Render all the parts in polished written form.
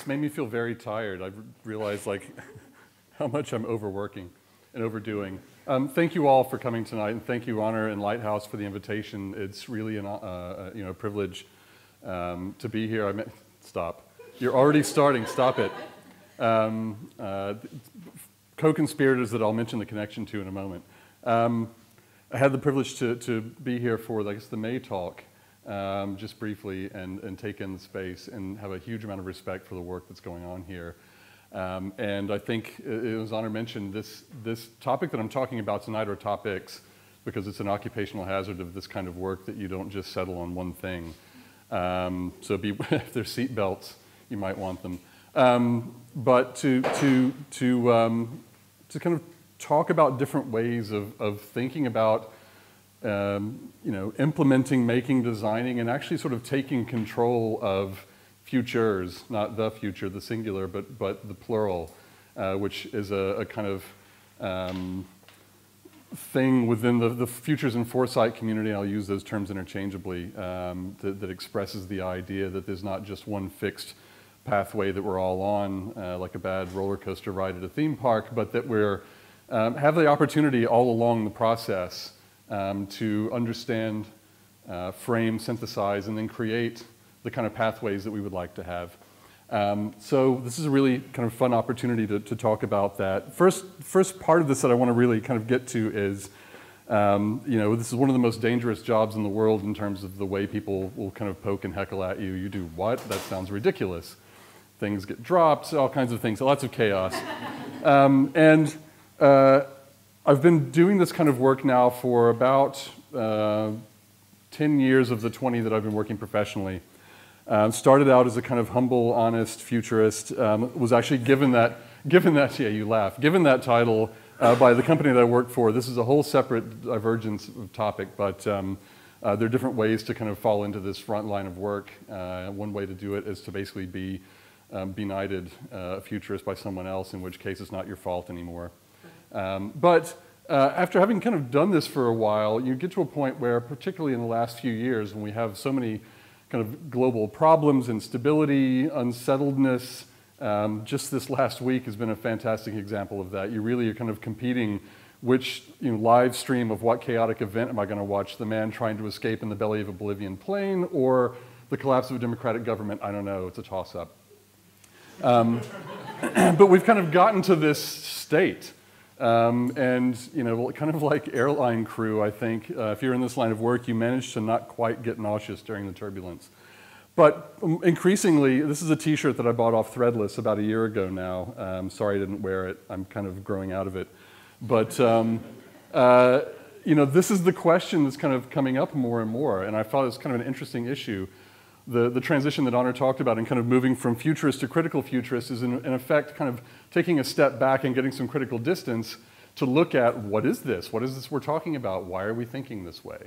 It's made me feel very tired. I've realized like how much I'm overworking and overdoing. Thank you all for coming tonight, and thank you, Honor and Lighthouse, for the invitation. It's really a privilege to be here. Stop. You're already starting. Stop it. Co-conspirators that I'll mention the connection to in a moment. I had the privilege to be here for, I guess, the May talk, just briefly, and take in the space and have a huge amount of respect for the work that's going on here. And I think, as Honor mentioned, this topic that I'm talking about tonight, are topics, because it's an occupational hazard of this kind of work, that you don't just settle on one thing. So if there's seat belts, you might want them. But to kind of talk about different ways of thinking about implementing, making, designing, and actually sort of taking control of futures, not the future, the singular, but the plural, which is a kind of thing within the futures and foresight community. I'll use those terms interchangeably, that expresses the idea that there's not just one fixed pathway that we're all on, like a bad roller coaster ride at a theme park, but that we're have the opportunity all along the process to understand, frame, synthesize, and then create the kind of pathways that we would like to have. So this is a really kind of fun opportunity to talk about that. First part of this that I want to really kind of get to is, this is one of the most dangerous jobs in the world in terms of the way people will kind of poke and heckle at you. You do what? That sounds ridiculous. Things get dropped, all kinds of things, lots of chaos. I've been doing this kind of work now for about 10 years of the 20 that I've been working professionally. Started out as a kind of humble, honest futurist. Was actually given that, yeah, you laugh, given that title by the company that I work for. This is a whole separate divergence of topic, but there are different ways to kind of fall into this front line of work. One way to do it is to basically be benighted a futurist by someone else, in which case it's not your fault anymore. But after having kind of done this for a while, you get to a point where, particularly in the last few years, when we have so many kind of global problems, instability, unsettledness, just this last week has been a fantastic example of that. You really are kind of competing which live stream of what chaotic event am I going to watch? The man trying to escape in the belly of a Bolivian plane, or the collapse of a democratic government? I don't know. It's a toss-up. But we've kind of gotten to this state. And kind of like airline crew, I think, if you're in this line of work, you manage to not quite get nauseous during the turbulence. But increasingly, this is a t-shirt that I bought off Threadless about a year ago now. Sorry I didn't wear it. I'm kind of growing out of it. But, this is the question that's kind of coming up more and more, and I thought it was kind of an interesting issue. The transition that Honor talked about, and kind of moving from futurist to critical futurist, is in effect kind of taking a step back and getting some critical distance to look at what is this we're talking about? Why are we thinking this way?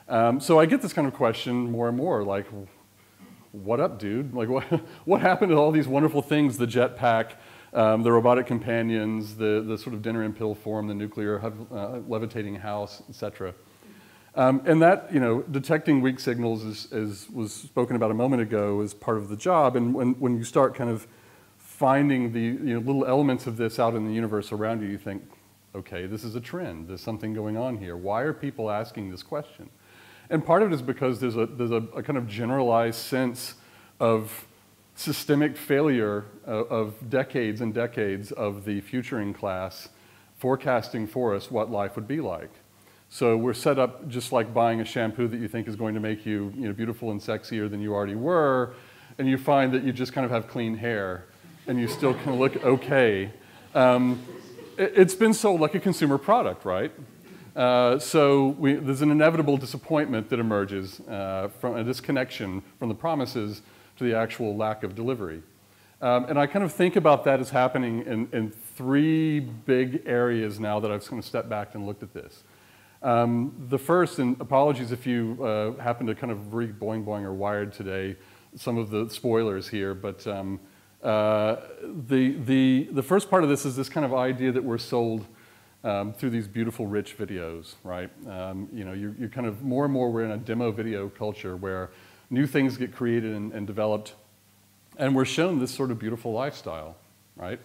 So I get this kind of question more and more, like, what up, dude? Like, what happened to all these wonderful things, the jetpack, the robotic companions, the sort of dinner in pill form, the nuclear levitating house, etc. And that, detecting weak signals, as was spoken about a moment ago, is part of the job. And when you start kind of finding the little elements of this out in the universe around you, you think, okay, this is a trend. There's something going on here. Why are people asking this question? And part of it is because there's a kind of generalized sense of systemic failure of decades and decades of the futuring class forecasting for us what life would be like. So we're set up just like buying a shampoo that you think is going to make you, beautiful and sexier than you already were, and you find that you just kind of have clean hair, and you still kind of look okay. It's been sold like a consumer product, right? So there's an inevitable disappointment that emerges from a disconnection from the promises to the actual lack of delivery. And I kind of think about that as happening in three big areas now that I've kind of stepped back and looked at this. The first, and apologies if you happen to kind of read Boing Boing or Wired today, some of the spoilers here, but the first part of this is this kind of idea that we're sold through these beautiful, rich videos, right? You kind of, more and more we're in a demo video culture where new things get created and developed And we're shown this sort of beautiful lifestyle, right?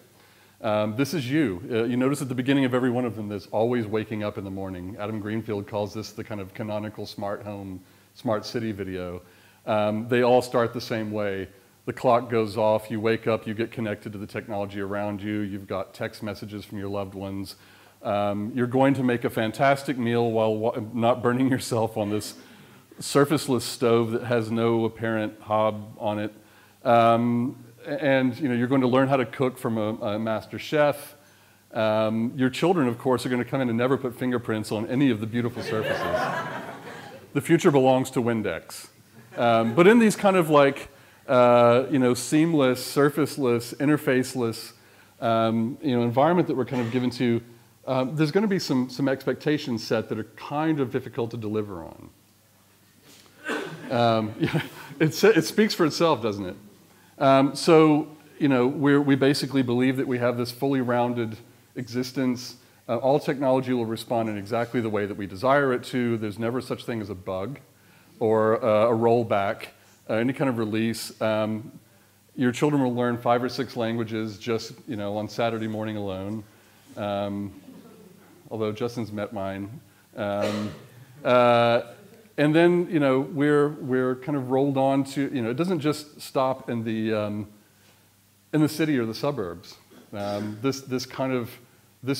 This is you. You notice at the beginning of every one of them, there's always waking up in the morning. Adam Greenfield calls this the kind of canonical smart home, smart city video. They all start the same way. The clock goes off, you wake up, you get connected to the technology around you, you've got text messages from your loved ones. You're going to make a fantastic meal while not burning yourself on this surfaceless stove that has no apparent hob on it. And you're going to learn how to cook from a master chef. Your children, of course, are going to come in and never put fingerprints on any of the beautiful surfaces. The future belongs to Windex. But in these kind of like, seamless, surfaceless, interfaceless, environment that we're kind of given to, there's going to be some expectations set that are kind of difficult to deliver on. It speaks for itself, doesn't it? We basically believe that we have this fully rounded existence. All technology will respond in exactly the way that we desire it to. There's never such thing as a bug or a rollback, any kind of release. Your children will learn 5 or 6 languages just, on Saturday morning alone. Although Justin's met mine. And then, we're kind of rolled on to, it doesn't just stop in the city or the suburbs. This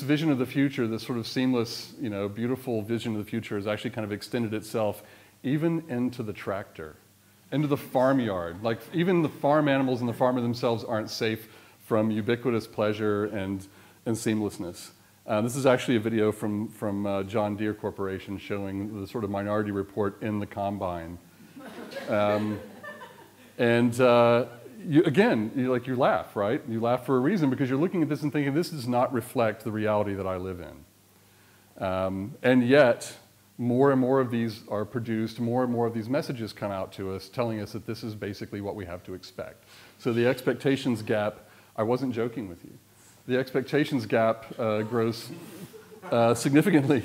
vision of the future, this sort of seamless, beautiful vision of the future has actually kind of extended itself even into the tractor, into the farmyard. Like even the farm animals and the farmer themselves aren't safe from ubiquitous pleasure and seamlessness. This is actually a video from John Deere Corporation showing the sort of Minority Report in the combine. You laugh, right? You laugh for a reason because you're looking at this and thinking, this does not reflect the reality that I live in. And yet, more and more of these are produced, more and more of these messages come out to us telling us that this is basically what we have to expect. So the expectations gap, I wasn't joking with you. The expectations gap grows significantly.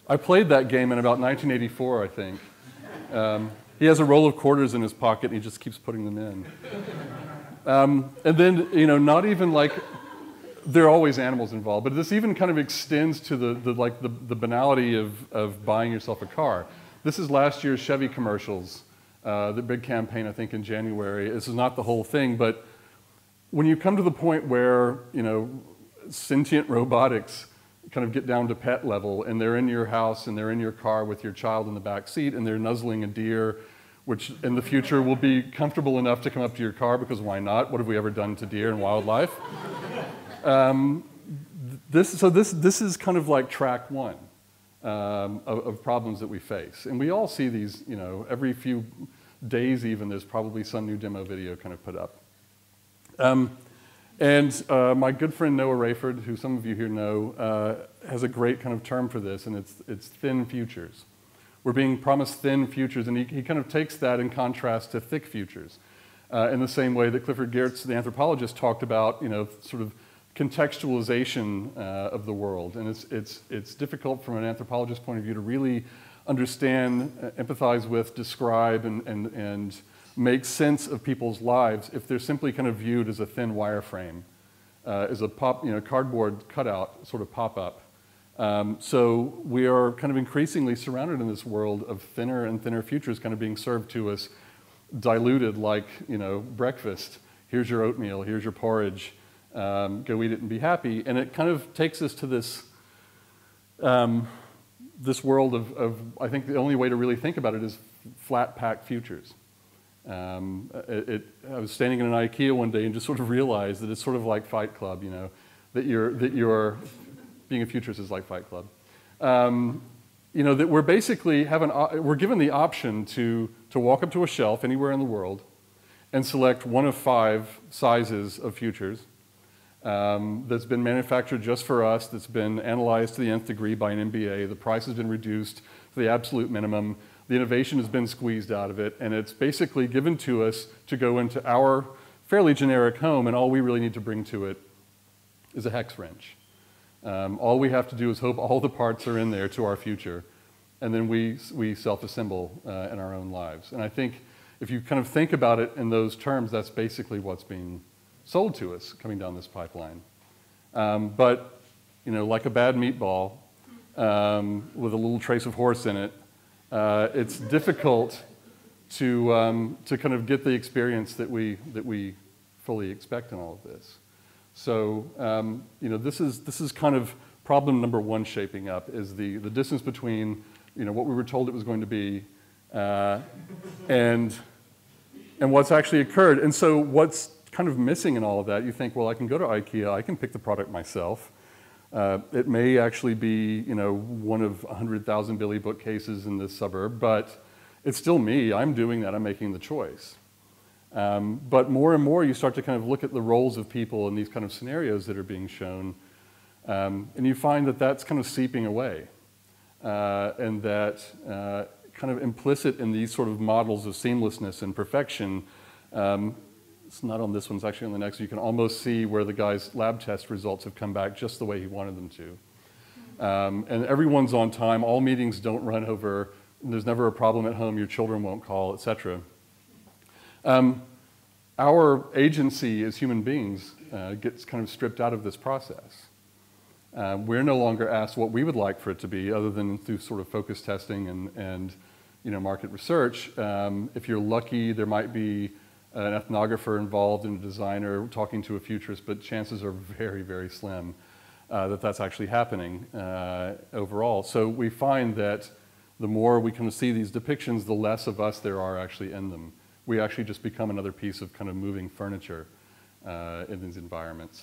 I played that game in about 1984, I think. He has a roll of quarters in his pocket and he just keeps putting them in. And then, not even like, there are always animals involved, but this even kind of extends to the banality of buying yourself a car. This is last year's Chevy commercials, the big campaign, I think, in January. This is not the whole thing, but when you come to the point where, sentient robotics kind of get down to pet level and they're in your house and they're in your car with your child in the back seat and they're nuzzling a deer, which in the future will be comfortable enough to come up to your car because why not? What have we ever done to deer and wildlife? This is kind of like track one of problems that we face. And we all see these, every few days even, there's probably some new demo video kind of put up. My good friend Noah Rayford, who some of you here know, has a great kind of term for this, and it's thin futures. We're being promised thin futures, and he kind of takes that in contrast to thick futures, in the same way that Clifford Geertz, the anthropologist, talked about, sort of contextualization of the world. And it's difficult from an anthropologist's point of view to really understand, empathize with, describe, and make sense of people's lives if they're simply kind of viewed as a thin wireframe, as a cardboard cutout sort of pop-up. So we are kind of increasingly surrounded in this world of thinner and thinner futures kind of being served to us, diluted like, breakfast. Here's your oatmeal, here's your porridge, go eat it and be happy. And it kind of takes us to this, this world of, I think the only way to really think about it is flat pack futures. I was standing in an IKEA one day and just sort of realized that it's sort of like Fight Club, that you're being a futurist is like Fight Club. That we're basically we're given the option to walk up to a shelf anywhere in the world and select one of 5 sizes of futures that's been manufactured just for us, that's been analyzed to the nth degree by an MBA. The price has been reduced to the absolute minimum. The innovation has been squeezed out of it, and it's basically given to us to go into our fairly generic home, and all we really need to bring to it is a hex wrench. All we have to do is hope all the parts are in there to our future, and then we self-assemble in our own lives. And I think if you kind of think about it in those terms, that's basically what's being sold to us coming down this pipeline. But, you know, like a bad meatball with a little trace of horse in it, it's difficult to kind of get the experience that we fully expect in all of this. So, you know, this is kind of problem number one shaping up, is the distance between, you know, what we were told it was going to be and what's actually occurred. And so what's kind of missing in all of that, you think, well, I can go to IKEA, I can pick the product myself. It may actually be, you know, one of 100,000 Billy bookcases in this suburb, but it's still me. I'm doing that. I'm making the choice. But more and more, you start to kind of look at the roles of people in these kind of scenarios that are being shown, and you find that that's kind of seeping away, and that kind of implicit in these sort of models of seamlessness and perfection. It's not on this one, it's actually on the next. You can almost see where the guy's lab test results have come back just the way he wanted them to. And everyone's on time, all meetings don't run over, there's never a problem at home, your children won't call, etc. Our agency as human beings gets kind of stripped out of this process. We're no longer asked what we would like for it to be, other than through sort of focus testing and you know, market research. If you're lucky, there might be an ethnographer involved and a designer talking to a futurist, but chances are very, very slim that that's actually happening overall. So we find that the more we kind of see these depictions, the less of us there are actually in them. We actually just become another piece of kind of moving furniture in these environments.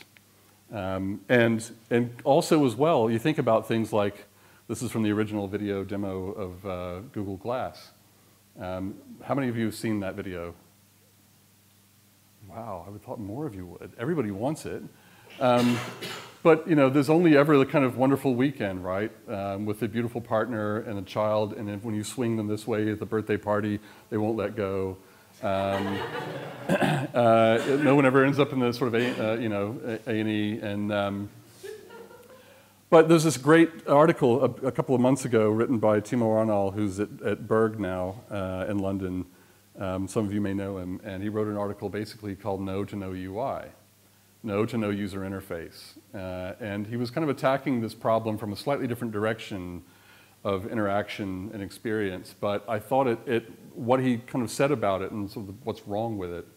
And also as well, you think about things like, this is from the original video demo of Google Glass. How many of you have seen that video? Wow, I would have thought more of you would. Everybody wants it. But you know, there's only ever the kind of wonderful weekend, right? With a beautiful partner and a child, and then when you swing them this way at the birthday party, they won't let go. No one ever ends up in the sort of you know, A&E. But there's this great article a couple of months ago written by Timo Arnal, who's at Berg now in London. Some of you may know him, and he wrote an article basically called No to No UI, No to No User Interface. And he was kind of attacking this problem from a slightly different direction of interaction and experience, but I thought what he kind of said about it and sort of what's wrong with it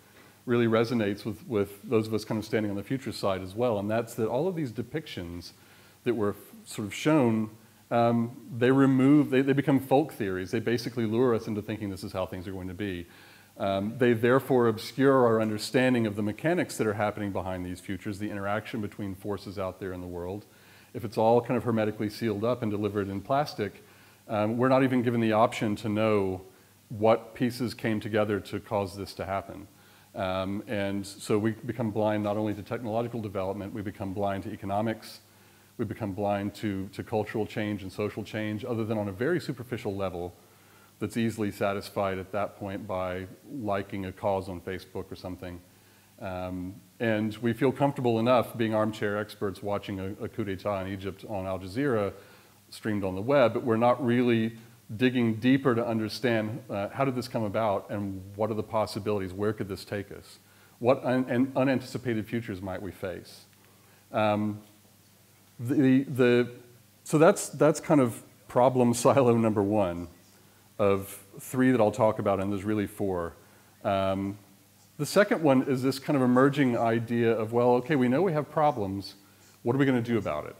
really resonates with those of us kind of standing on the future side as well, and that's that all of these depictions that were sort of shown, they become folk theories. They basically lure us into thinking this is how things are going to be. They therefore obscure our understanding of the mechanics that are happening behind these futures, the interaction between forces out there in the world. If it's all kind of hermetically sealed up and delivered in plastic, we're not even given the option to know what pieces came together to cause this to happen. And so we become blind not only to technological development, we become blind to economics, we become blind to cultural change and social change, other than on a very superficial level that's easily satisfied at that point by liking a cause on Facebook or something. And we feel comfortable enough being armchair experts watching a coup d'etat in Egypt on Al Jazeera streamed on the web, but we're not really digging deeper to understand how did this come about and what are the possibilities, where could this take us? What unanticipated futures might we face? So that's kind of problem silo number one of 3 that I'll talk about, and there's really 4. The second one is this kind of emerging idea of, well, okay, we know we have problems. What are we going to do about it?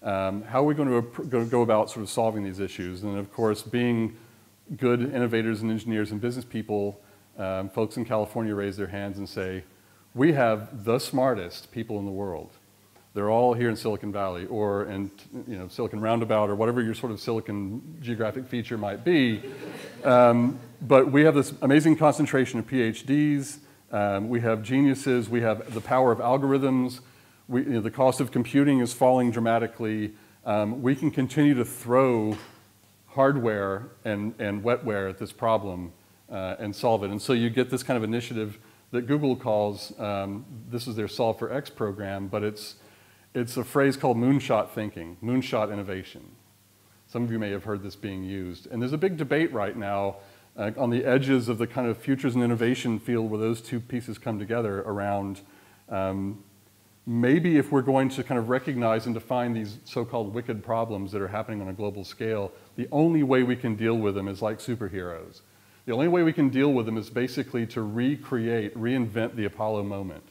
How are we going to go about sort of solving these issues? And of course, being good innovators and engineers and business people, folks in California raise their hands and say, we have the smartest people in the world. They're all here in Silicon Valley or in Silicon Roundabout or whatever your sort of Silicon geographic feature might be. But we have this amazing concentration of PhDs. We have geniuses. We have the power of algorithms. The cost of computing is falling dramatically. We can continue to throw hardware and wetware at this problem and solve it. And so you get this kind of initiative that Google calls, this is their Solve for X program, but it's a phrase called Moonshot Thinking, Moonshot Innovation. Some of you may have heard this being used. And there's a big debate right now on the edges of the kind of futures and innovation field where those two pieces come together around maybe if we're going to kind of recognize and define these so-called wicked problems that are happening on a global scale, the only way we can deal with them is like superheroes. The only way we can deal with them is basically to reinvent the Apollo moment.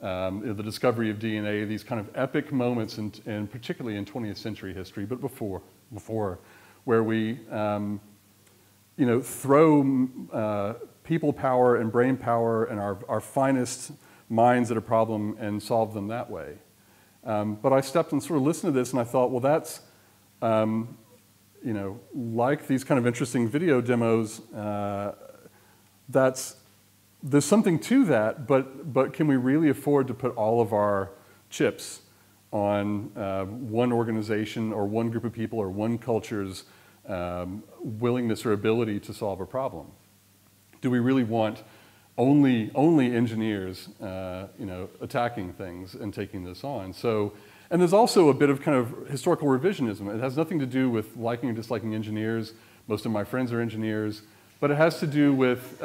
The discovery of DNA, these kind of epic moments, and particularly in 20th century history, but before where we throw people power and brain power and our finest minds at a problem and solve them that way. But I stepped and sort of listened to this and I thought, well, that's, like these kind of interesting video demos, there's something to that, but can we really afford to put all of our chips on one organization or one group of people or one culture's willingness or ability to solve a problem? Do we really want only engineers, attacking things and taking this on? So, and there's also a bit of kind of historical revisionism. It has nothing to do with liking or disliking engineers. Most of my friends are engineers, but it has to do with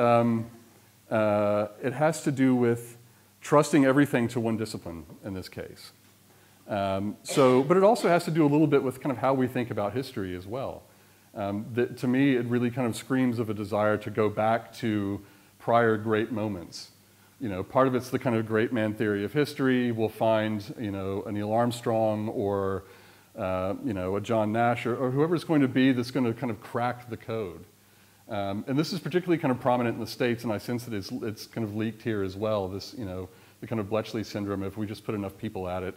trusting everything to one discipline in this case. But it also has to do a little bit with kind of how we think about history as well. To me, it really kind of screams of a desire to go back to prior great moments. Part of it's the kind of great man theory of history. We'll find, a Neil Armstrong or, a John Nash or whoever's going to be that's going to kind of crack the code. And this is particularly kind of prominent in the States, and I sense that it's kind of leaked here as well. This, the kind of Bletchley syndrome. If we just put enough people at it,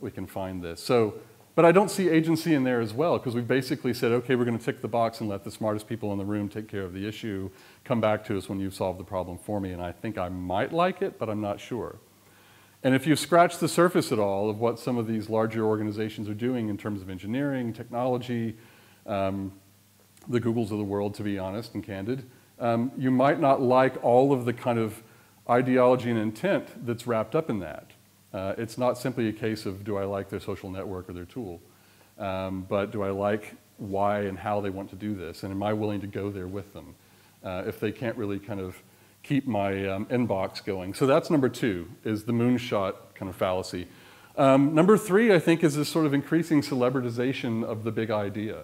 we can find this. So, but I don't see agency in there as well, because we've basically said, okay, we're going to tick the box and let the smartest people in the room take care of the issue. Come back to us when you've solved the problem for me, and I think I might like it, but I'm not sure. And if you scratch the surface at all of what some of these larger organizations are doing in terms of engineering, technology, the Googles of the world, to be honest and candid, you might not like all of the kind of ideology and intent that's wrapped up in that. It's not simply a case of do I like their social network or their tool, but do I like why and how they want to do this, and am I willing to go there with them if they can't really kind of keep my inbox going. So that's number 2, is the moonshot kind of fallacy. Number 3, I think, is this sort of increasing celebritization of the big idea.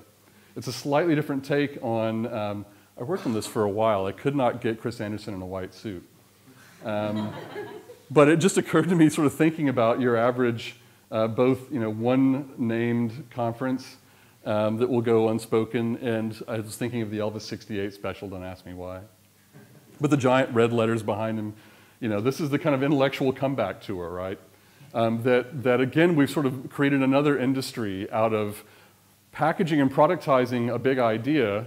It's a slightly different take on, I worked on this for a while. I could not get Chris Anderson in a white suit. But it just occurred to me sort of thinking about your average, both one named conference that will go unspoken, and I was thinking of the Elvis 68 special, Don't Ask Me Why. With the giant red letters behind him. This is the kind of intellectual comeback tour, right? That again, we've sort of created another industry out of packaging and productizing a big idea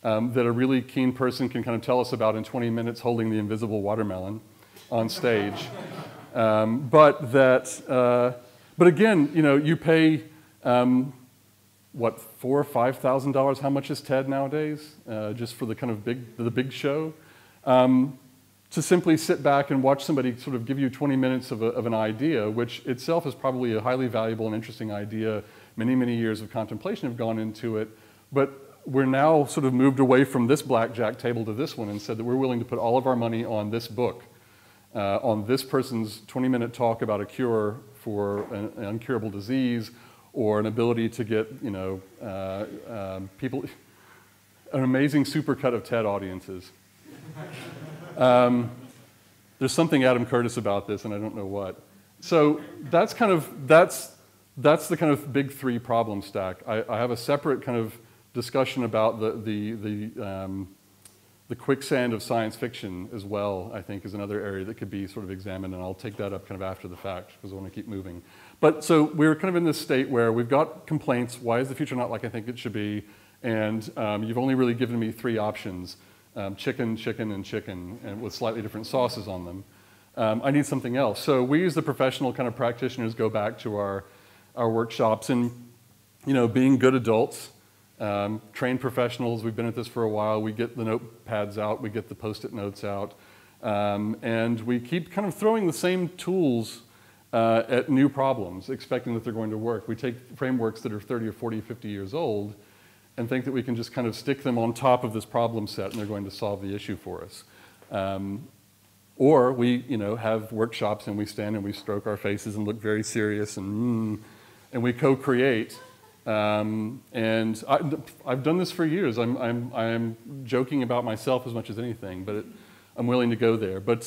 that a really keen person can kind of tell us about in 20 minutes holding the invisible watermelon on stage. But again, you pay, what, $4,000 or $5,000? How much is TED nowadays? Just for the kind of big show? To simply sit back and watch somebody sort of give you 20 minutes of an idea, which itself is probably a highly valuable and interesting idea. Many, many years of contemplation have gone into it, but we're now sort of moved away from this blackjack table to this one and said that we're willing to put all of our money on this book, on this person's 20-minute talk about a cure for an incurable disease or an ability to get, people, an amazing supercut of TED audiences. There's something Adam Curtis about this, and I don't know what. So that's kind of, that's the kind of big 3 problem stack. I have a separate kind of discussion about the quicksand of science fiction as well, I think, is another area that could be sort of examined, and I'll take that up kind of after the fact because I want to keep moving. But so we're kind of in this state where we've got complaints, why is the future not like I think it should be, and you've only really given me 3 options. Chicken, chicken, and chicken, and with slightly different sauces on them. I need something else. So we as the professional kind of practitioners go back to our workshops and, being good adults, trained professionals, we've been at this for a while, we get the notepads out, we get the Post-it notes out, and we keep kind of throwing the same tools at new problems, expecting that they're going to work. We take frameworks that are 30 or 40, 50 years old, and think that we can just kind of stick them on top of this problem set and they're going to solve the issue for us. Or we, have workshops and we stand and we stroke our faces and look very serious and we co-create. And I've done this for years. I'm joking about myself as much as anything, but I'm willing to go there. But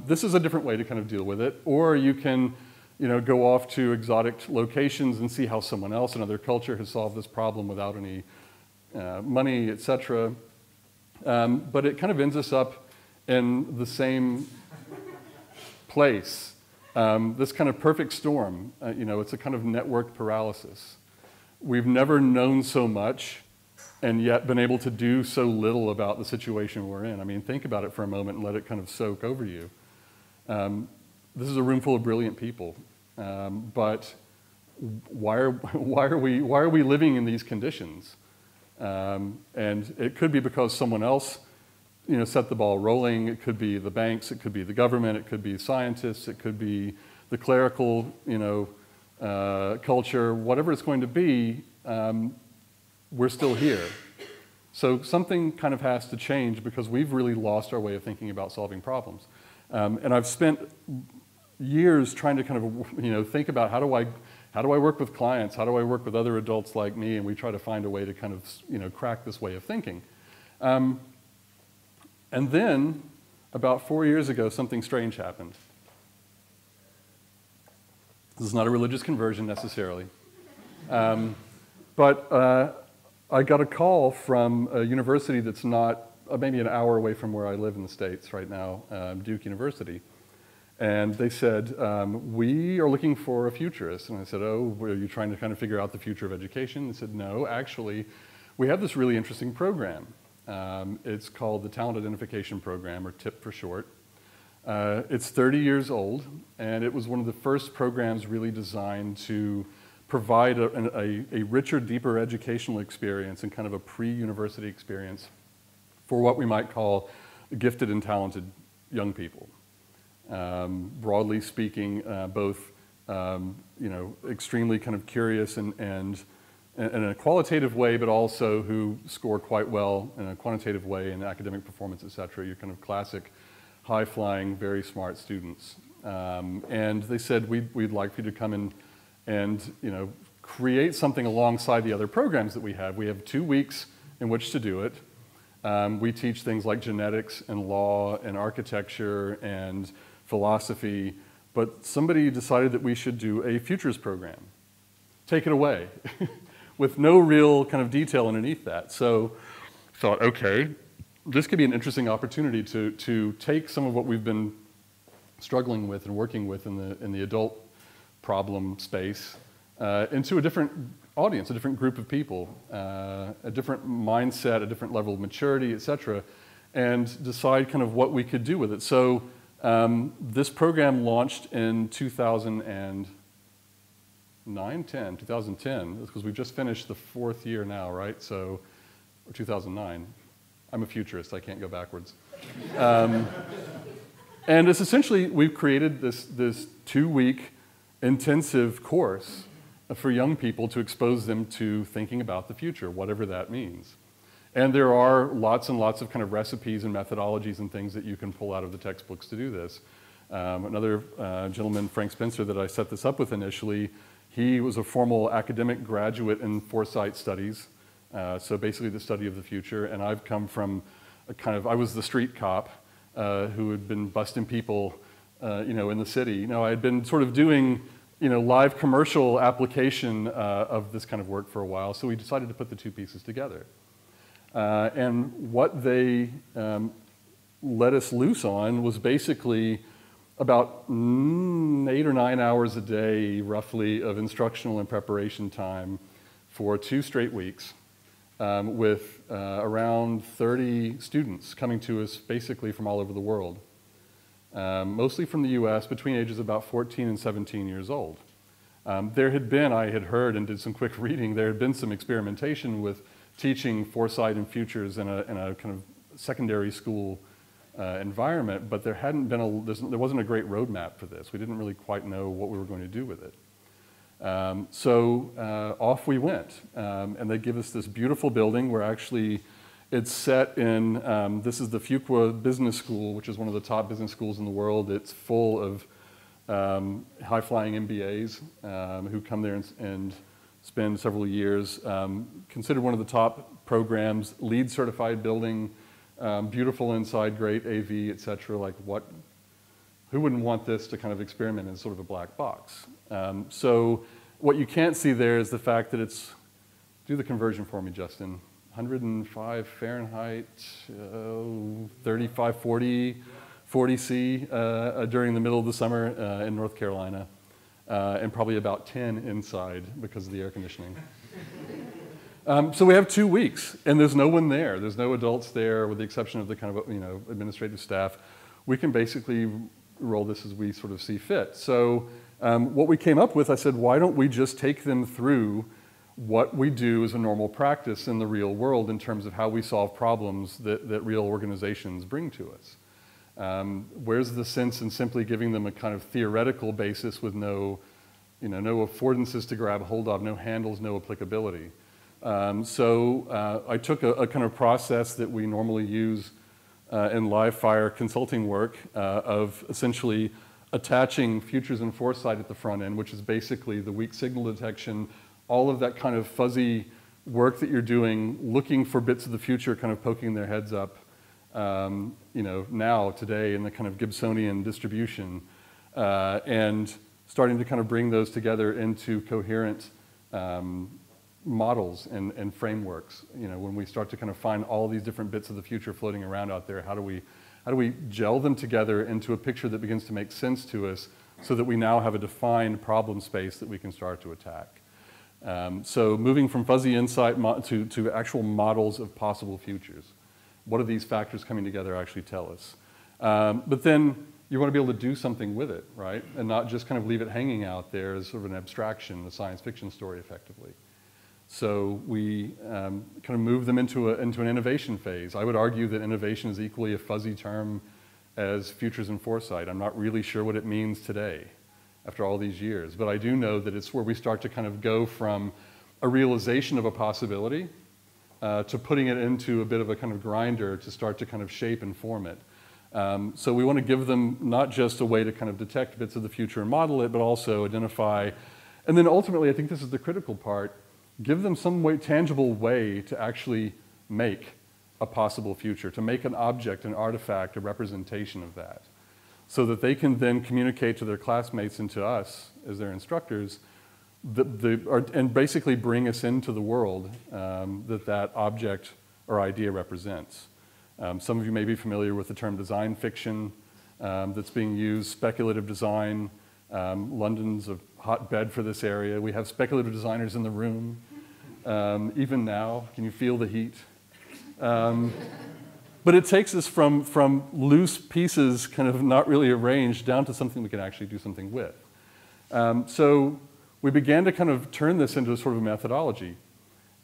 this is a different way to kind of deal with it. Or you can, go off to exotic locations and see how someone else, another culture, has solved this problem without any money, etc. But it kind of ends us up in the same place. This kind of perfect storm. It's a kind of network paralysis. We've never known so much and yet been able to do so little about the situation we're in. I mean, think about it for a moment and let it kind of soak over you. This is a room full of brilliant people, but why are we living in these conditions? And it could be because someone else, set the ball rolling. It could be the banks. It could be the government. It could be scientists. It could be the clerical, culture. Whatever it's going to be, we're still here. So something kind of has to change because we've really lost our way of thinking about solving problems. And I've spent years trying to kind of, think about how do I work with clients? How do I work with other adults like me? And we try to find a way to kind of, crack this way of thinking. And then, about 4 years ago, something strange happened. This is not a religious conversion necessarily. But I got a call from a university that's not maybe an hour away from where I live in the States right now, Duke University. And they said, we are looking for a futurist. And I said, oh, are you trying to kind of figure out the future of education? They said, no, actually, we have this really interesting program. It's called the Talent Identification Program, or TIP for short. It's 30 years old, and it was one of the first programs really designed to provide a richer, deeper educational experience and kind of a pre-university experience for what we might call gifted and talented young people. Broadly speaking, both extremely kind of curious and in a qualitative way, but also who score quite well in a quantitative way in academic performance, et cetera. Your kind of classic high-flying, very smart students. And they said, we'd like for you to come in and create something alongside the other programs that we have. We have 2 weeks in which to do it. We teach things like genetics and law and architecture and philosophy, but somebody decided that we should do a futurist program. Take it away. With no real kind of detail underneath that. So I thought, okay, this could be an interesting opportunity to take some of what we've been struggling with and working with in the adult problem space into a different audience, a different group of people, a different mindset, a different level of maturity, et cetera, and decide kind of what we could do with it. So this program launched in 2010, because we've just finished the 4th year now, right? So, or 2009. I'm a futurist, I can't go backwards. And it's essentially, we've created this 2-week intensive course for young people to expose them to thinking about the future, whatever that means. And there are lots and lots of kind of recipes and methodologies and things that you can pull out of the textbooks to do this. Another gentleman, Frank Spencer, that I set this up with initially, he was a formal academic graduate in foresight studies, so basically the study of the future, and I've come from I was the street cop who had been busting people, in the city. I had been sort of doing, live commercial application of this kind of work for a while, so we decided to put the two pieces together. And what they let us loose on was basically about 8 or 9 hours a day, roughly, of instructional and preparation time for 2 straight weeks with around 30 students coming to us basically from all over the world, mostly from the US, between ages about 14 and 17 years old. There had been, I had heard and did some quick reading, there had been some experimentation with teaching foresight and futures in a kind of secondary school environment, but there hadn't been there wasn't a great roadmap for this. We didn't really quite know what we were going to do with it. Off we went, and they give us this beautiful building where actually it's set in, this is the Fuqua Business School, which is one of the top business schools in the world. It's full of high-flying MBAs who come there and spend several years. Considered one of the top programs, LEED certified building, beautiful inside, great AV, et cetera. Like who wouldn't want this to kind of experiment in sort of a black box? So what you can't see there is the fact that it's, do the conversion for me, Justin, 105 Fahrenheit, 35, 40 C during the middle of the summer in North Carolina, and probably about 10 inside because of the air conditioning. So we have 2 weeks, and there's no one there. There's no adults there, with the exception of the kind of administrative staff. We can basically roll this as we sort of see fit. So what we came up with, I said, why don't we just take them through what we do as a normal practice in the real world in terms of how we solve problems that real organizations bring to us. Where's the sense in simply giving them a kind of theoretical basis with no affordances to grab hold of, no handles, no applicability? I took a kind of process that we normally use in live fire consulting work of essentially attaching futures and foresight at the front end, which is basically the weak signal detection, all of that kind of fuzzy work that you're doing, looking for bits of the future kind of poking their heads up, now, today, in the kind of Gibsonian distribution, and starting to kind of bring those together into coherent models and frameworks. When we start to kind of find all these different bits of the future floating around out there, how do we gel them together into a picture that begins to make sense to us so that we now have a defined problem space that we can start to attack? So moving from fuzzy insight to actual models of possible futures. What do these factors coming together actually tell us? But then you want to be able to do something with it, right? And not just kind of leave it hanging out there as sort of an abstraction, a science fiction story effectively. So we kind of move them into an innovation phase. I would argue that innovation is equally a fuzzy term as futures and foresight. I'm not really sure what it means today after all these years, but I do know that it's where we start to kind of go from a realization of a possibility to putting it into a bit of a kind of grinder to start to kind of shape and form it. So we want to give them not just a way to kind of detect bits of the future and model it, but also identify, and then ultimately, I think this is the critical part, give them some tangible way to actually make a possible future, to make an object, an artifact, a representation of that, so that they can then communicate to their classmates and to us as their instructors, and basically bring us into the world that object or idea represents. Some of you may be familiar with the term design fiction that's being used, speculative design. London's a hotbed for this area. We have speculative designers in the room. Even now, can you feel the heat? But it takes us from loose pieces, kind of not really arranged, down to something we can actually do something with. So we began to kind of turn this into a sort of methodology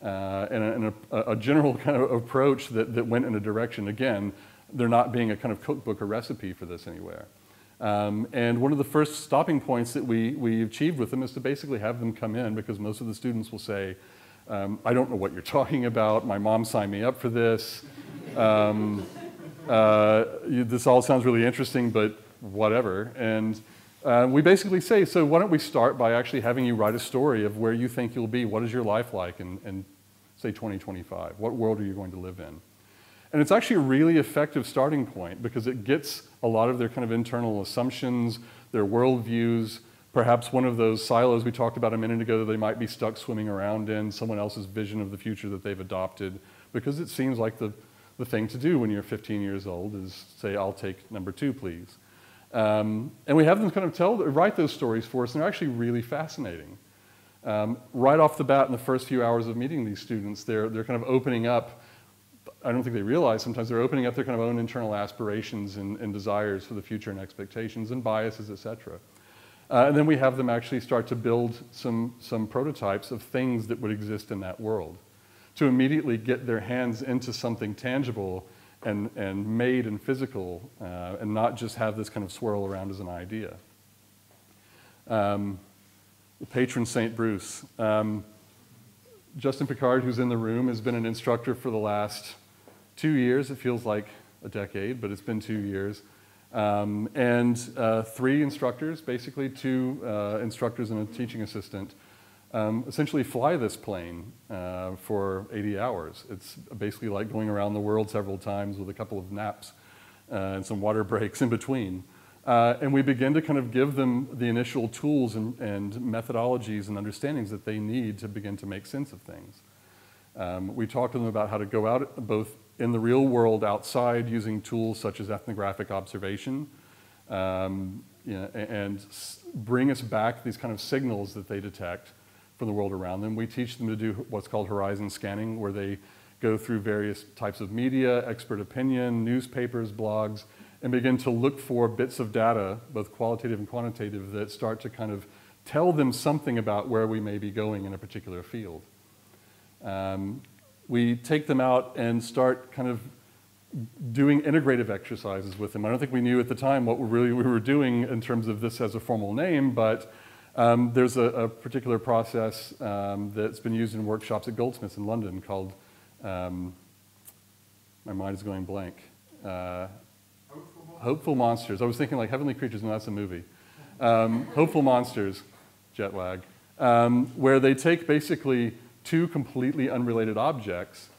and a general kind of approach that went in a direction. Again, there not being a kind of cookbook or recipe for this anywhere. And one of the first stopping points that we achieved with them is to basically have them come in, because most of the students will say, I don't know what you're talking about. My mom signed me up for this. This all sounds really interesting, but whatever. And we basically say, so why don't we start by actually having you write a story of where you think you'll be. What is your life like in say, 2025? What world are you going to live in? And it's actually a really effective starting point, because it gets a lot of their kind of internal assumptions, their worldviews, perhaps one of those silos we talked about a minute ago that they might be stuck swimming around in, someone else's vision of the future that they've adopted, because it seems like the thing to do when you're 15 years old is say, I'll take number 2, please. And we have them kind of write those stories for us, and they're actually really fascinating. Right off the bat in the first few hours of meeting these students, they're kind of opening up. I don't think they realize sometimes they're opening up their kind of own internal aspirations and desires for the future and expectations and biases, et cetera. And then we have them actually start to build some prototypes of things that would exist in that world, to immediately get their hands into something tangible and made and physical, and not just have this kind of swirl around as an idea. the patron Saint Bruce. Justin Picard, who's in the room, has been an instructor for the last 2 years. It feels like a decade, but it's been 2 years. And 3 instructors, basically 2 instructors and a teaching assistant, essentially fly this plane for 80 hours. It's basically like going around the world several times with a couple of naps and some water breaks in between. And we begin to kind of give them the initial tools and methodologies and understandings that they need to begin to make sense of things. We talk to them about how to go out both in the real world outside using tools such as ethnographic observation, and bring us back these kind of signals that they detect from the world around them. We teach them to do what's called horizon scanning, where they go through various types of media, expert opinion, newspapers, blogs, and begin to look for bits of data, both qualitative and quantitative, that start to kind of tell them something about where we may be going in a particular field. We take them out and start kind of doing integrative exercises with them. I don't think we knew at the time what we were doing in terms of this as a formal name, but there's a particular process that's been used in workshops at Goldsmiths in London called, my mind is going blank. Hopeful Monsters. I was thinking like Heavenly Creatures, and that's a movie. Hopeful Monsters, jet lag, where they take basically 2 completely unrelated objects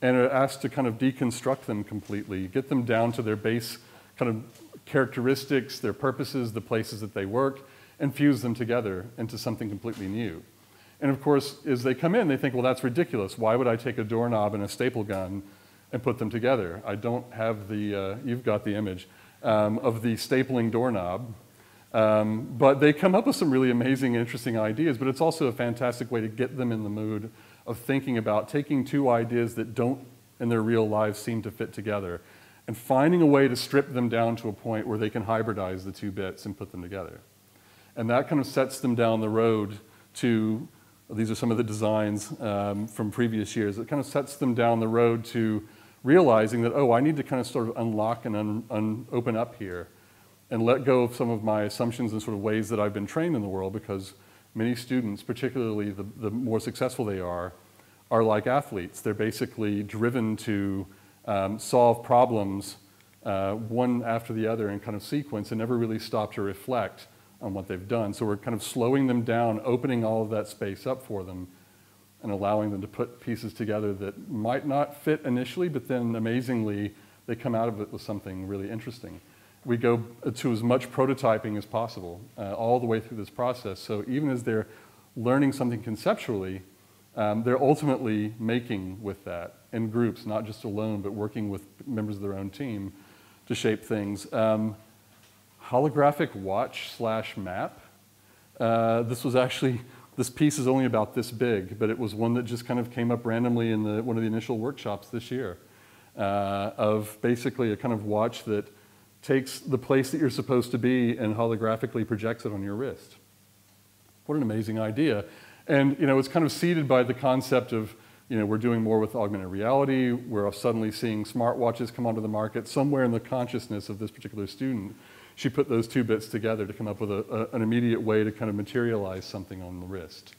and are asked to kind of deconstruct them completely, get them down to their base kind of characteristics, their purposes, the places that they work, and fuse them together into something completely new. And of course, as they come in, they think, well, that's ridiculous. Why would I take a doorknob and a staple gun and put them together? I don't have the, you've got the image, of the stapling doorknob. But they come up with some really amazing, interesting ideas, but it's also a fantastic way to get them in the mood of thinking about taking 2 ideas that don't, in their real lives, seem to fit together, and finding a way to strip them down to a point where they can hybridize the 2 bits and put them together. And that kind of sets them down the road to, these are some of the designs from previous years, it kind of sets them down the road to realizing that, oh, I need to kind of sort of unlock and open up here and let go of some of my assumptions and sort of ways that I've been trained in the world, because many students, particularly the more successful they are like athletes. They're basically driven to solve problems one after the other in kind of sequence and never really stop to reflect on what they've done. So we're kind of slowing them down, opening all of that space up for them, and allowing them to put pieces together that might not fit initially, but then amazingly, they come out of it with something really interesting. We go to as much prototyping as possible all the way through this process. So even as they're learning something conceptually, they're ultimately making with that in groups, not just alone, but working with members of their own team to shape things. Holographic watch/map. This piece is only about this big, but it was one that just kind of came up randomly in one of the initial workshops this year, of basically a kind of watch that takes the place that you're supposed to be and holographically projects it on your wrist. What an amazing idea. And it's kind of seeded by the concept of, we're doing more with augmented reality, we're suddenly seeing smartwatches come onto the market. Somewhere in the consciousness of this particular student, she put those 2 bits together to come up with an immediate way to kind of materialize something on the wrist.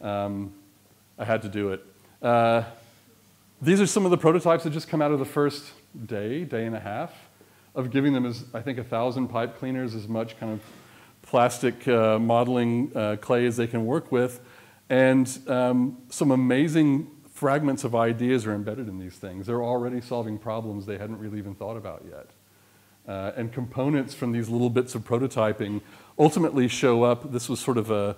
I had to do it. These are some of the prototypes that just come out of the first day and a half of giving them, I think, 1,000 pipe cleaners, as much kind of plastic modeling clay as they can work with. And some amazing fragments of ideas are embedded in these things. They're already solving problems they hadn't really even thought about yet. And components from these little bits of prototyping ultimately show up. This was sort of a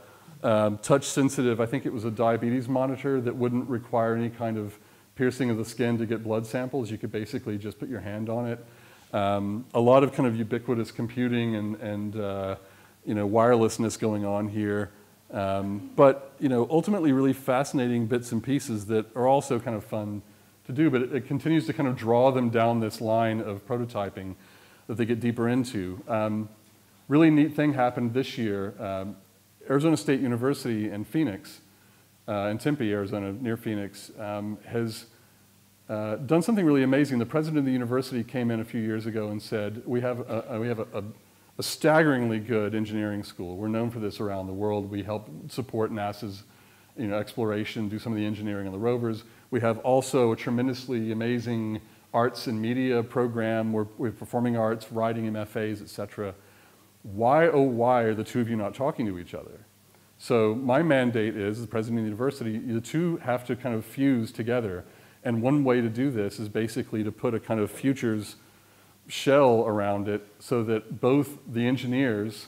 touch sensitive, I think it was a diabetes monitor that wouldn't require any kind of piercing of the skin to get blood samples. You could basically just put your hand on it. A lot of kind of ubiquitous computing and wirelessness going on here. But ultimately really fascinating bits and pieces that are also kind of fun to do, but it continues to kind of draw them down this line of prototyping that they get deeper into. Really neat thing happened this year. Arizona State University in Phoenix, in Tempe, Arizona, near Phoenix, has done something really amazing. The president of the university came in a few years ago and said, we have a a staggeringly good engineering school. We're known for this around the world. We help support NASA's exploration, do some of the engineering on the rovers. We have also a tremendously amazing arts and media program where we're performing arts, writing MFAs, et cetera. Why, oh why, are the two of you not talking to each other? So my mandate is, as the president of the university, the two have to kind of fuse together. And one way to do this is basically to put a kind of futures shell around it so that both the engineers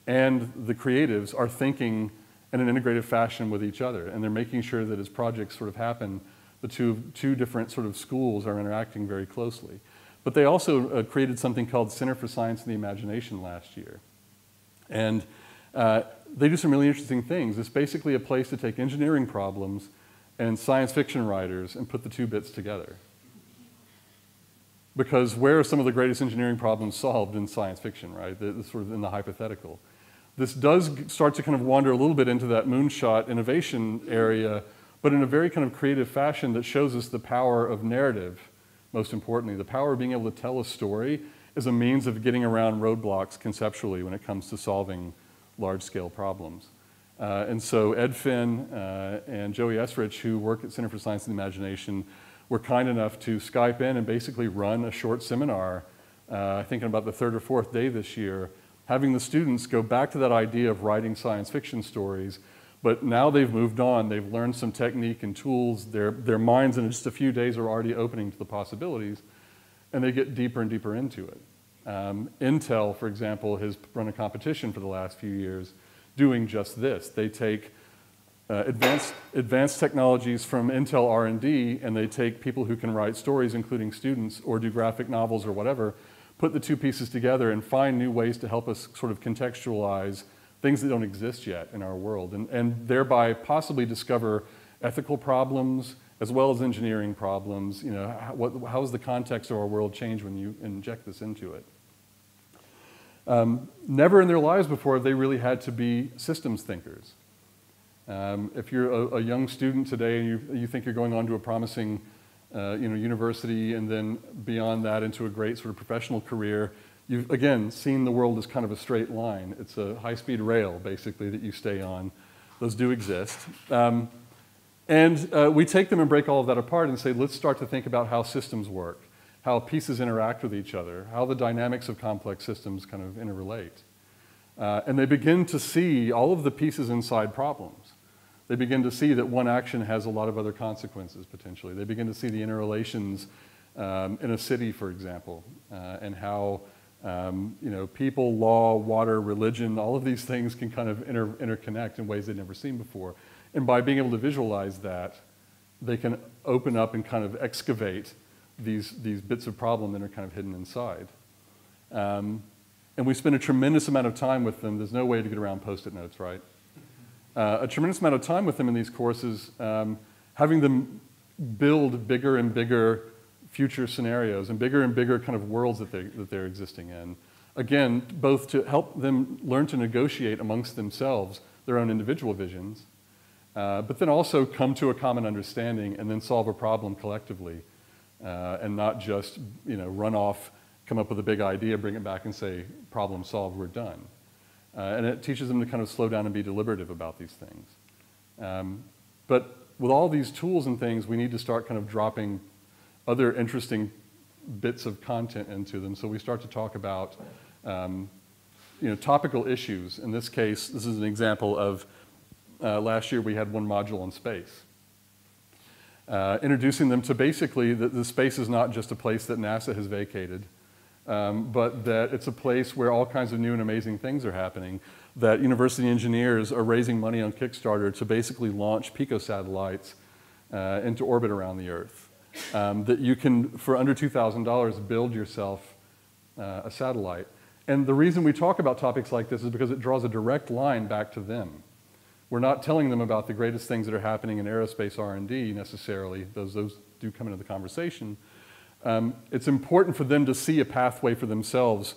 and the creatives are thinking in an integrated fashion with each other. And they're making sure that as projects sort of happen, the two different sort of schools are interacting very closely. But they also created something called Center for Science and the Imagination last year. And they do some really interesting things. It's basically a place to take engineering problems and science fiction writers and put the two bits together. Because where are some of the greatest engineering problems solved in science fiction, right? Sort of in the hypothetical. This does start to kind of wander a little bit into that moonshot innovation area, but in a very kind of creative fashion that shows us the power of narrative, most importantly. The power of being able to tell a story is a means of getting around roadblocks conceptually when it comes to solving large-scale problems. And so Ed Finn and Joey Esrich, who work at Center for Science and Imagination, were kind enough to Skype in and basically run a short seminar, I think on about the third or fourth day this year, having the students go back to that idea of writing science fiction stories, but now they've moved on, they've learned some technique and tools, their minds in just a few days are already opening to the possibilities, and they get deeper and deeper into it. Intel, for example, has run a competition for the last few years doing just this. They take advanced technologies from Intel R&D, and they take people who can write stories, including students, or do graphic novels or whatever, put the two pieces together and find new ways to help us sort of contextualize things that don't exist yet in our world, and thereby possibly discover ethical problems as well as engineering problems. How has the context of our world changed when you inject this into it? Never in their lives before have they really had to be systems thinkers. If you're a young student today and you think you're going on to a promising university and then beyond that into a great sort of professional career, you've, again, seen the world as kind of a straight line. It's a high-speed rail, basically, that you stay on. Those do exist. We take them and break all of that apart and say, let's start to think about how systems work, how pieces interact with each other, how the dynamics of complex systems kind of interrelate. And they begin to see all of the pieces inside problems. They begin to see that one action has a lot of other consequences, potentially. They begin to see the interrelations in a city, for example, and how people, law, water, religion, all of these things can kind of interconnect in ways they've never seen before. And by being able to visualize that, they can open up and kind of excavate these bits of problem that are kind of hidden inside. And we spend a tremendous amount of time with them. There's no way to get around Post-it notes, right? A tremendous amount of time with them in these courses, having them build bigger and bigger future scenarios and bigger kind of worlds that they're existing in. Again, both to help them learn to negotiate amongst themselves their own individual visions, but then also come to a common understanding and then solve a problem collectively, and not just run off, come up with a big idea, bring it back and say, problem solved, we're done. And it teaches them to kind of slow down and be deliberative about these things. But with all these tools and things, we need to start kind of dropping other interesting bits of content into them. So we start to talk about topical issues. In this case, this is an example of last year we had one module on space. Introducing them to basically that the space is not just a place that NASA has vacated, but that it's a place where all kinds of new and amazing things are happening, that university engineers are raising money on Kickstarter to basically launch picosatellites into orbit around the Earth. That you can, for under $2,000, build yourself a satellite. And the reason we talk about topics like this is because it draws a direct line back to them. We're not telling them about the greatest things that are happening in aerospace R&D necessarily. Those do come into the conversation. It's important for them to see a pathway for themselves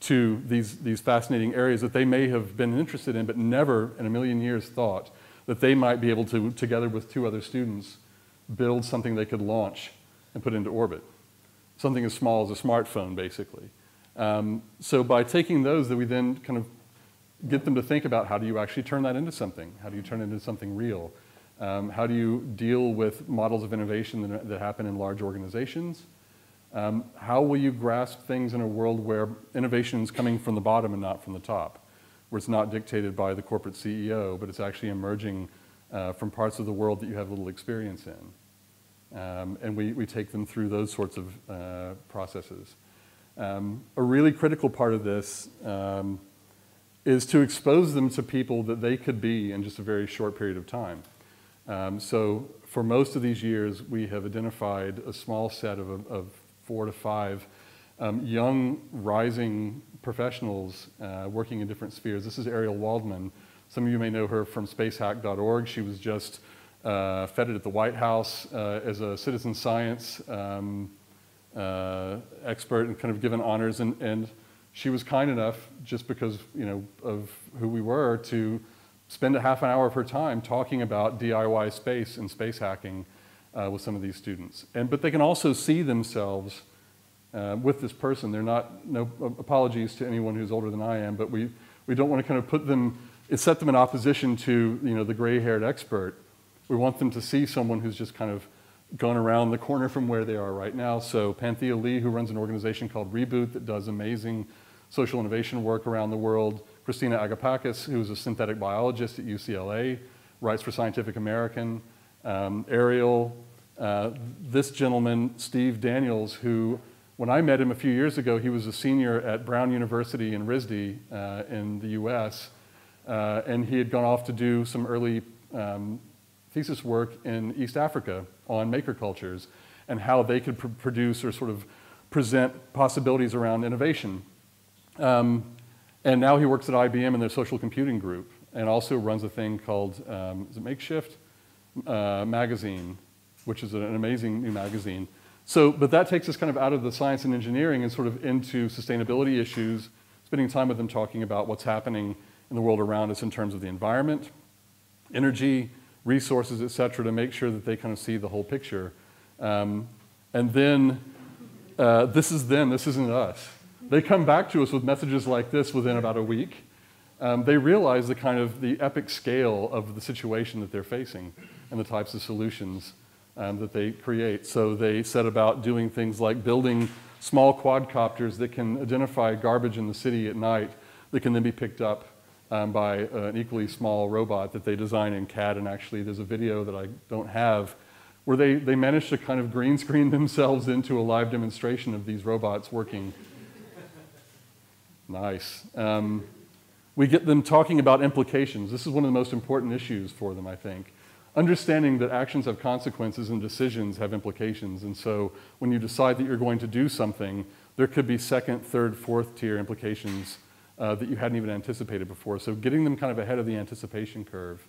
to these fascinating areas that they may have been interested in, but never in a million years thought that they might be able to, together with two other students, build something they could launch and put into orbit. Something as small as a smartphone, basically. So by taking those, that we then kind of get them to think about, how do you actually turn that into something? How do you turn it into something real? How do you deal with models of innovation that happen in large organizations? How will you grasp things in a world where innovation is coming from the bottom and not from the top, where it's not dictated by the corporate CEO, but it's actually emerging from parts of the world that you have little experience in? And we take them through those sorts of processes. A really critical part of this is to expose them to people that they could be in just a very short period of time. So for most of these years, we have identified a small set of 4 to 5 young, rising professionals working in different spheres. This is Ariel Waldman. Some of you may know her from spacehack.org. She was just feted at the White House as a citizen science expert and kind of given honors. And she was kind enough, just because of who we were, to spend a half an hour of her time talking about DIY space and space hacking with some of these students. But they can also see themselves with this person. They're not, no apologies to anyone who's older than I am, but we don't want to kind of put them, set them in opposition to the gray-haired expert. We want them to see someone who's just kind of gone around the corner from where they are right now. So Panthea Lee, who runs an organization called Reboot that does amazing social innovation work around the world. Christina Agapakis, who is a synthetic biologist at UCLA, writes for Scientific American. Ariel, this gentleman, Steve Daniels, who, when I met him a few years ago, he was a senior at Brown University in RISD in the US, and he had gone off to do some early thesis work in East Africa on maker cultures and how they could produce or sort of present possibilities around innovation. And now he works at IBM in their social computing group, and also runs a thing called is it Makeshift Magazine, which is an amazing new magazine. So, but that takes us kind of out of the science and engineering and sort of into sustainability issues, spending time with them talking about what's happening in the world around us in terms of the environment, energy, resources, et cetera, to make sure that they kind of see the whole picture. And then this is them, this isn't us. They come back to us with messages like this within about a week. They realize the epic scale of the situation that they're facing and the types of solutions that they create. So they set about doing things like building small quadcopters that can identify garbage in the city at night that can then be picked up by an equally small robot that they design in CAD. And actually, there's a video that I don't have where they managed to kind of green screen themselves into a live demonstration of these robots working. Nice. We get them talking about implications. This is one of the most important issues for them, I think. Understanding that actions have consequences and decisions have implications. And so when you decide that you're going to do something, there could be second, third, fourth tier implications that you hadn't even anticipated before. So getting them kind of ahead of the anticipation curve.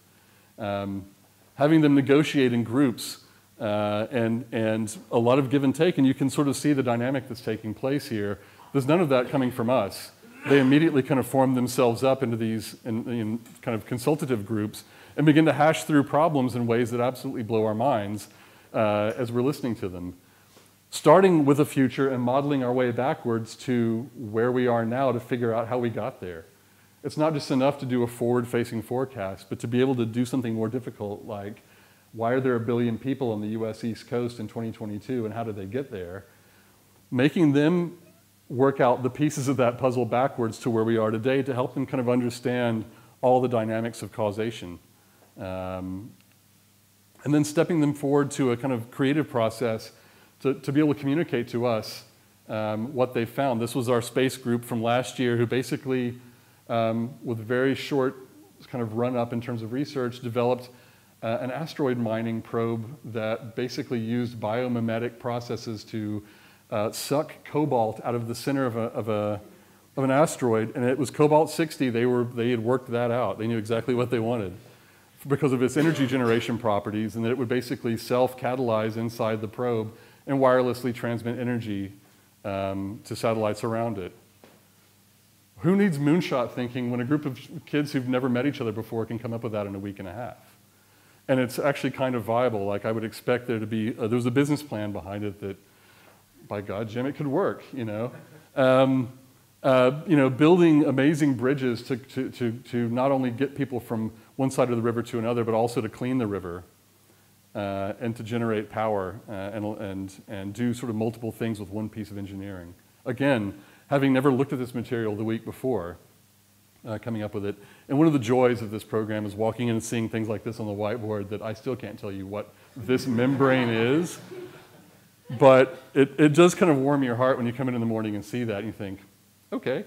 Having them negotiate in groups and a lot of give and take. And you can sort of see the dynamic that's taking place here. There's none of that coming from us. They immediately kind of form themselves up into these in kind of consultative groups and begin to hash through problems in ways that absolutely blow our minds as we're listening to them. Starting with a future and modeling our way backwards to where we are now to figure out how we got there. It's not just enough to do a forward-facing forecast, but to be able to do something more difficult, like why are there 1 billion people on the US East Coast in 2022 and how did they get there? Making them work out the pieces of that puzzle backwards to where we are today to help them kind of understand all the dynamics of causation. And then stepping them forward to a kind of creative process to be able to communicate to us what they found. This was our space group from last year who basically, with a very short kind of run-up in terms of research, developed an asteroid mining probe that basically used biomimetic processes to suck cobalt out of the center of an asteroid, and it was cobalt-60. They had worked that out. They knew exactly what they wanted because of its energy generation properties, and that it would basically self-catalyze inside the probe and wirelessly transmit energy to satellites around it. Who needs moonshot thinking when a group of kids who've never met each other before can come up with that in a week and a half? And it's actually kind of viable. Like I would expect there to be, there was a business plan behind it that, by God, Jim, it could work, you know. building amazing bridges to not only get people from one side of the river to another, but also to clean the river and to generate power and do sort of multiple things with one piece of engineering. Again, having never looked at this material the week before, coming up with it. And one of the joys of this program is walking in and seeing things like this on the whiteboard that I still can't tell you what this membrane is, but it does kind of warm your heart when you come in the morning and see that and you think, okay,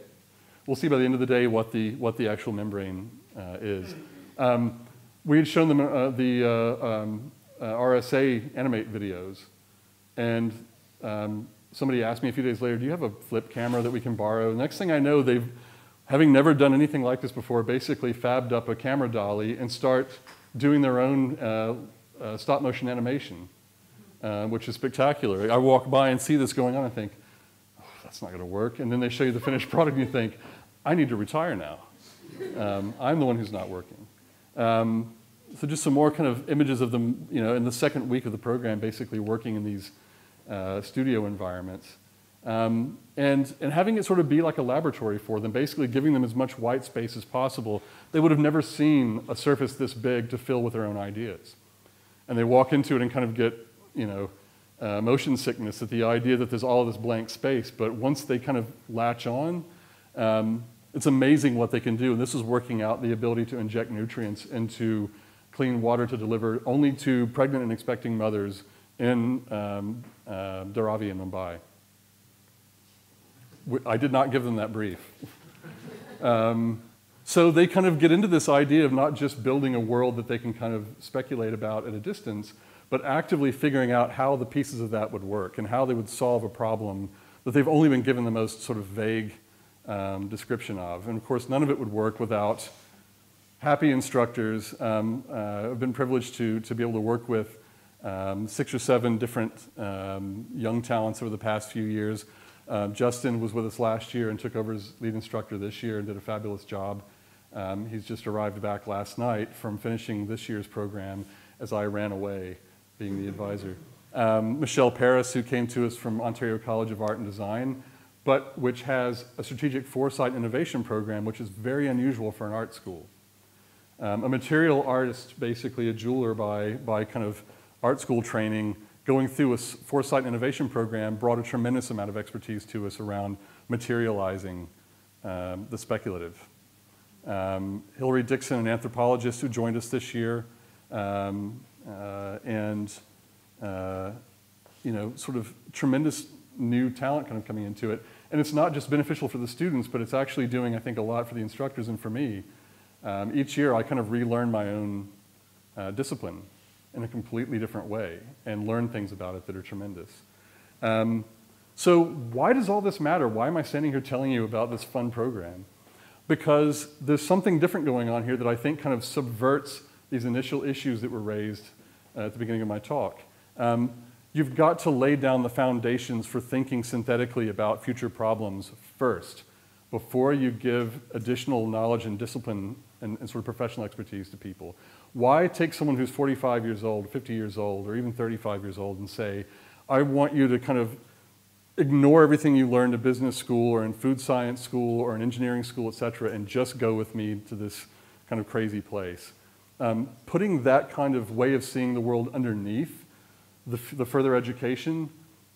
we'll see by the end of the day what the actual membrane is. We had shown them the RSA animate videos, and somebody asked me a few days later, do you have a flip camera that we can borrow? The next thing I know, they've, having never done anything like this before, basically fabbed up a camera dolly and start doing their own stop motion animation, which is spectacular. I walk by and see this going on and think, oh, that's not going to work. And then they show you the finished product and you think, I need to retire now. I'm the one who's not working. So just some more kind of images of them, in the second week of the program, basically working in these studio environments. And having it sort of be like a laboratory for them, basically giving them as much white space as possible. They would have never seen a surface this big to fill with their own ideas. And they walk into it and kind of get, motion sickness at the idea that there's all of this blank space. But once they kind of latch on, it's amazing what they can do. And this is working out the ability to inject nutrients into clean water to deliver only to pregnant and expecting mothers in Dharavi in Mumbai. I did not give them that brief. So they kind of get into this idea of not just building a world that they can kind of speculate about at a distance, but actively figuring out how the pieces of that would work and how they would solve a problem that they've only been given the most sort of vague description of. And of course, none of it would work without happy instructors. I've been privileged to be able to work with 6 or 7 different young talents over the past few years. Justin was with us last year and took over as lead instructor this year and did a fabulous job. He's just arrived back last night from finishing this year's program as I ran away, being the advisor. Michelle Paris, who came to us from Ontario College of Art and Design, but which has a strategic foresight innovation program, which is very unusual for an art school. A material artist, basically a jeweler by kind of art school training, going through a foresight innovation program brought a tremendous amount of expertise to us around materializing the speculative. Hilary Dixon, an anthropologist who joined us this year, sort of tremendous new talent kind of coming into it. And it's not just beneficial for the students, but it's actually doing, I think, a lot for the instructors and for me. Each year, I kind of relearn my own discipline in a completely different way and learn things about it that are tremendous. So why does all this matter? Why am I standing here telling you about this fun program? Because there's something different going on here that I think kind of subverts these initial issues that were raised at the beginning of my talk. You've got to lay down the foundations for thinking synthetically about future problems first, before you give additional knowledge and discipline and sort of professional expertise to people. Why take someone who's 45 years old, 50 years old, or even 35 years old and say, I want you to kind of ignore everything you learned at business school or in food science school or in engineering school, et cetera, and just go with me to this kind of crazy place. Putting that kind of way of seeing the world underneath the further education,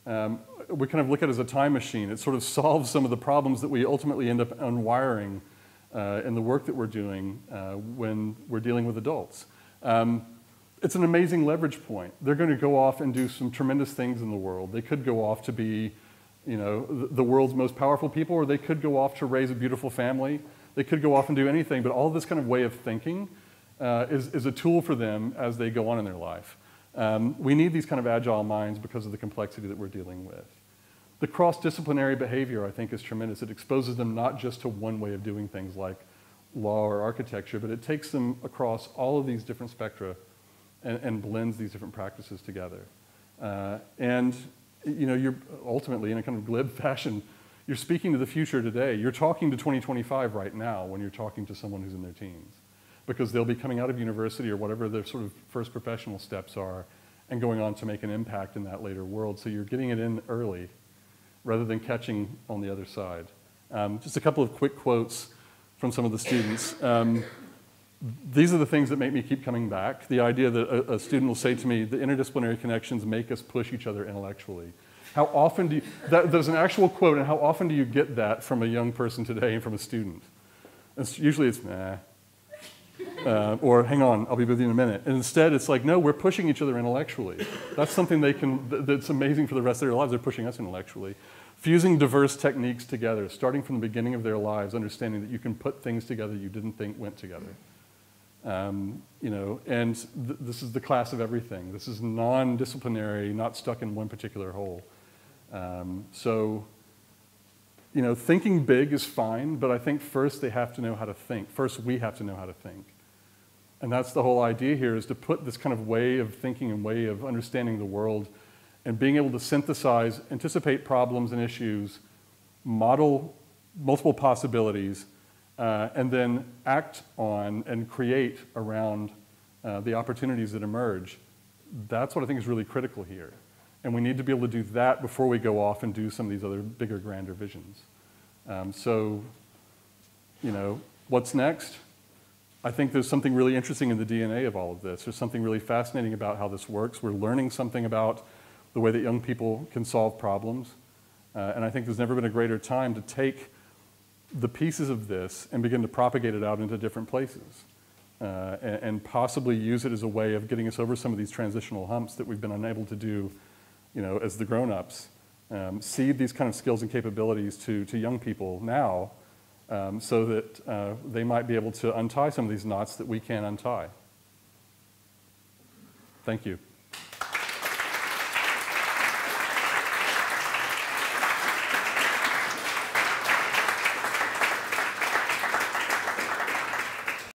we kind of look at it as a time machine. It sort of solves some of the problems that we ultimately end up unwiring in the work that we're doing when we're dealing with adults. It's an amazing leverage point. They're going to go off and do some tremendous things in the world. They could go off to be, the world's most powerful people, or they could go off to raise a beautiful family. They could go off and do anything, but all this kind of way of thinking is a tool for them as they go on in their life. We need these kind of agile minds because of the complexity that we're dealing with. The cross-disciplinary behavior, I think, is tremendous. It exposes them not just to one way of doing things like law or architecture, but it takes them across all of these different spectra and blends these different practices together. You're ultimately, in a kind of glib fashion, you're speaking to the future today. You're talking to 2025 right now when you're talking to someone who's in their teens, because they'll be coming out of university or whatever their sort of first professional steps are and going on to make an impact in that later world. So you're getting it in early rather than catching on the other side. Just a couple of quick quotes from some of the students. These are the things that make me keep coming back. The idea that a student will say to me, the interdisciplinary connections make us push each other intellectually. How often do you, there's an actual quote, and how often do you get that from a young person today and from a student? Usually it's, nah. Or hang on, I'll be with you in a minute. And instead it's like, no, we're pushing each other intellectually. That's something that's amazing for the rest of their lives. They're pushing us intellectually. Fusing diverse techniques together, starting from the beginning of their lives, understanding that you can put things together you didn't think went together. This is the class of everything. This is non-disciplinary, not stuck in one particular hole. Thinking big is fine, but I think first they have to know how to think. First, we have to know how to think. And that's the whole idea here, is to put this kind of way of thinking and way of understanding the world and being able to synthesize, anticipate problems and issues, model multiple possibilities, and then act on and create around the opportunities that emerge. That's what I think is really critical here. And we need to be able to do that before we go off and do some of these other bigger, grander visions. What's next? I think there's something really interesting in the DNA of all of this. There's something really fascinating about how this works. We're learning something about the way that young people can solve problems. And I think there's never been a greater time to take the pieces of this and begin to propagate it out into different places. And possibly use it as a way of getting us over some of these transitional humps that we've been unable to do, as the grown-ups. Seed these kind of skills and capabilities to young people now, so that they might be able to untie some of these knots that we can't untie. Thank you.